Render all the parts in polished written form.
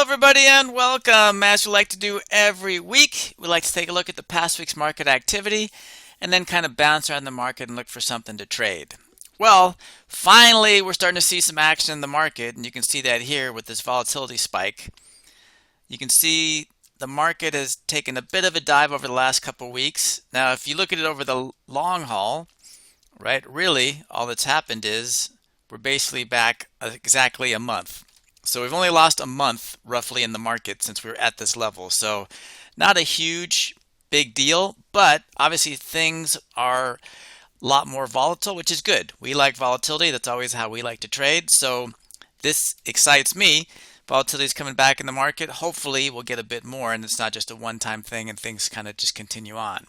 Hello everybody and welcome. As we like to do every week, we like to take a look at the past week's market activity and then kind of bounce around the market and look for something to trade. Well, finally we're starting to see some action in the market, and you can see that here with this volatility spike. You can see the market has taken a bit of a dive over the last couple of weeks. Now if you look at it over the long haul, right, really all that's happened is we're basically back exactly a month. So we've only lost a month roughly in the market since we were at this level. So not a huge big deal, but obviously things are a lot more volatile, which is good. We like volatility. That's always how we like to trade. So this excites me. Volatility is coming back in the market. Hopefully we'll get a bit more and it's not just a one-time thing and things kind of just continue on.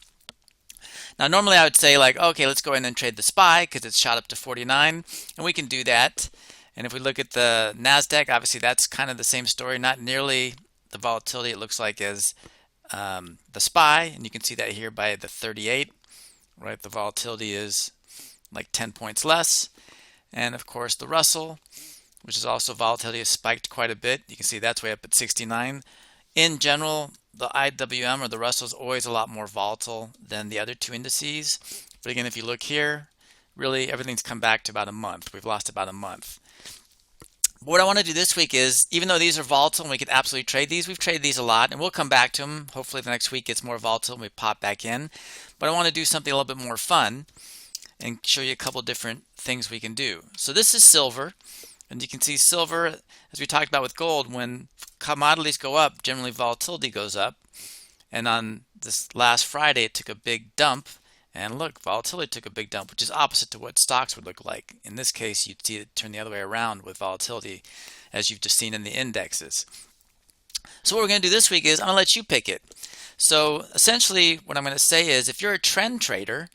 Now normally I would say like, okay, let's go ahead and trade the SPY because it's shot up to 49, and we can do that. And if we look at the NASDAQ, obviously that's kind of the same story, not nearly the volatility it looks like as the SPY, and you can see that here by the 38, right? The volatility is like 10 points less. And of course the Russell, which is also volatility, has spiked quite a bit. You can see that's way up at 69. In general, the IWM or the Russell is always a lot more volatile than the other two indices. But again, if you look here, really everything's come back to about a month. We've lost about a month. What I want to do this week is, even though these are volatile and we could absolutely trade these, we've traded these a lot and we'll come back to them. Hopefully the next week gets more volatile and we pop back in. But I want to do something a little bit more fun and show you a couple different things we can do. So this is silver, and you can see silver, as we talked about with gold, when commodities go up, generally volatility goes up. And on this last Friday, it took a big dump. And look, volatility took a big dump, which is opposite to what stocks would look like. In this case, you'd see it turn the other way around with volatility, as you've just seen in the indexes. So what we're going to do this week is I'm going to let you pick it. So essentially what I'm going to say is, if you're a trend trader,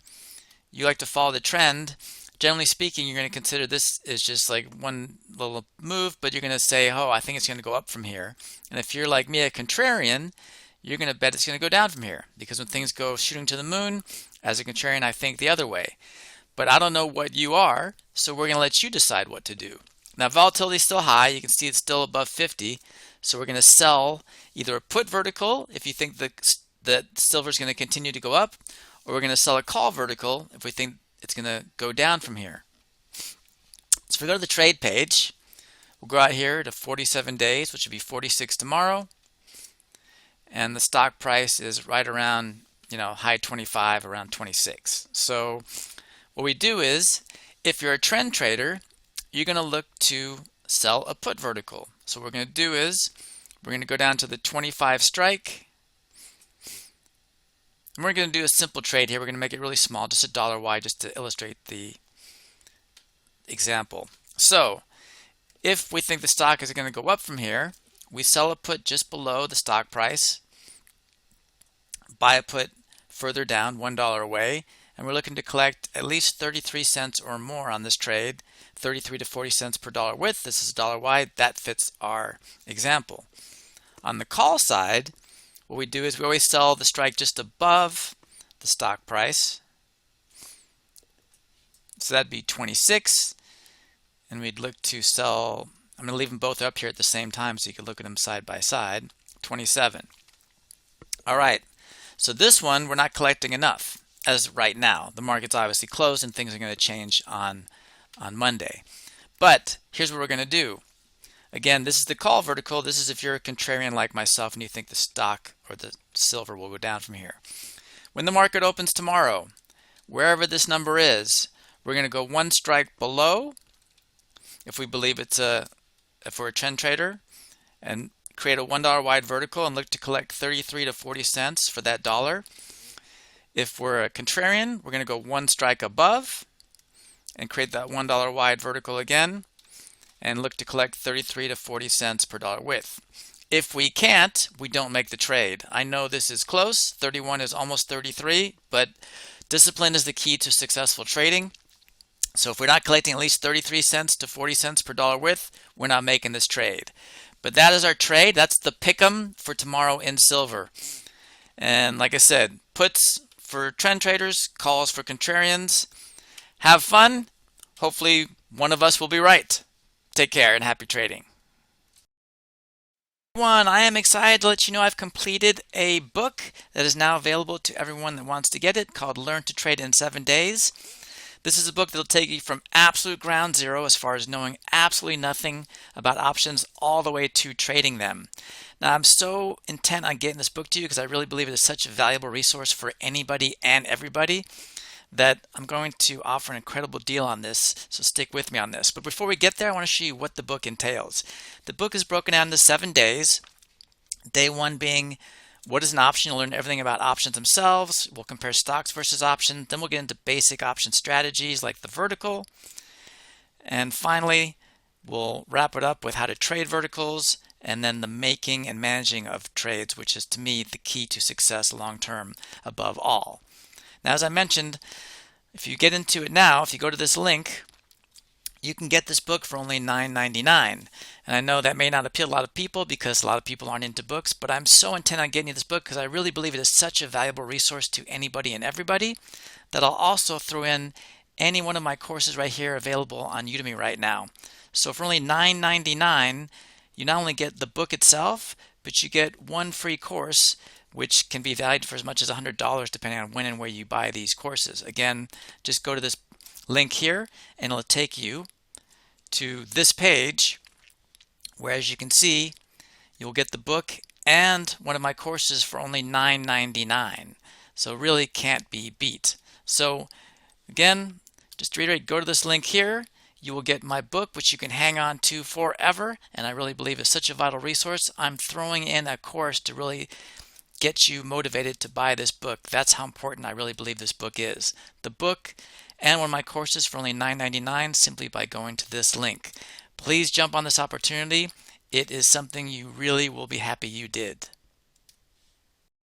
you like to follow the trend, generally speaking, you're going to consider this is just like one little move, but you're going to say, oh, I think it's going to go up from here. And if you're like me, a contrarian, you're going to bet it's going to go down from here, because when things go shooting to the moon, as a contrarian, I think the other way. But I don't know what you are, so we're going to let you decide what to do. Now, volatility is still high. You can see it's still above 50. So we're going to sell either a put vertical if you think that silver is going to continue to go up, or we're going to sell a call vertical if we think it's going to go down from here. So if we go to the trade page, we'll go out here to 47 days, which would be 46 tomorrow. And the stock price is right around, high 25, around 26. So what we do is, if you're a trend trader, you're going to look to sell a put vertical. So what we're going to do is, we're going to go down to the 25 strike. And we're going to do a simple trade here. We're going to make it really small, just $1 wide, just to illustrate the example. So if we think the stock is going to go up from here, we sell a put just below the stock price, buy a put further down, $1 away, and we're looking to collect at least 33 cents or more on this trade, 33 to 40 cents per dollar width. This is $1 wide. That fits our example. On the call side, what we do is we always sell the strike just above the stock price. So that'd be 26, and we'd look to sell, I'm going to leave them both up here at the same time so you can look at them side by side, 27. All right, so this one we're not collecting enough as right now. The market's obviously closed and things are going to change on Monday. But here's what we're going to do. Again, this is the call vertical. This is if you're a contrarian like myself and you think the stock or the silver will go down from here. When the market opens tomorrow, wherever this number is, we're going to go one strike below, if we believe if we're a trend trader, and create a $1 wide vertical and look to collect 33 to 40 cents for that dollar. If we're a contrarian, we're going to go one strike above and create that $1 wide vertical again and look to collect 33 to 40 cents per dollar width. If we can't, we don't make the trade. I know this is close. 31 is almost 33, but discipline is the key to successful trading. So if we're not collecting at least 33 cents to 40 cents per dollar width, we're not making this trade. But that is our trade. That's the pick'em for tomorrow in silver. And like I said, puts for trend traders, calls for contrarians. Have fun. Hopefully one of us will be right. Take care and happy trading. One, I am excited to let you know I've completed a book that is now available to everyone that wants to get it, called Learn to Trade in 7 Days. This is a book that will take you from absolute ground zero, as far as knowing absolutely nothing about options, all the way to trading them. Now, I'm so intent on getting this book to you because I really believe it is such a valuable resource for anybody and everybody that I'm going to offer an incredible deal on this, so stick with me on this. But before we get there, I want to show you what the book entails. The book is broken down into 7 days. Day one being, what is an option? You'll learn everything about options themselves. We'll compare stocks versus options. Then we'll get into basic option strategies like the vertical. And finally, we'll wrap it up with how to trade verticals, and then the making and managing of trades, which is, to me, the key to success long term above all. Now, as I mentioned, if you get into it now, if you go to this link, you can get this book for only $9.99. And I know that may not appeal to a lot of people because a lot of people aren't into books, but I'm so intent on getting you this book because I really believe it is such a valuable resource to anybody and everybody that I'll also throw in any one of my courses right here available on Udemy right now. So for only $9.99, you not only get the book itself, but you get one free course, which can be valued for as much as $100 depending on when and where you buy these courses. Again, just go to this link here and it'll take you to this page where, as you can see, you'll get the book and one of my courses for only $9.99. So really can't be beat. So again, just to reiterate, go to this link here. You will get my book, which you can hang on to forever, and I really believe is such a vital resource. I'm throwing in a course to really get you motivated to buy this book. That's how important I really believe this book is. The book and one of my courses for only $9.99 simply by going to this link. Please jump on this opportunity. It is something you really will be happy you did.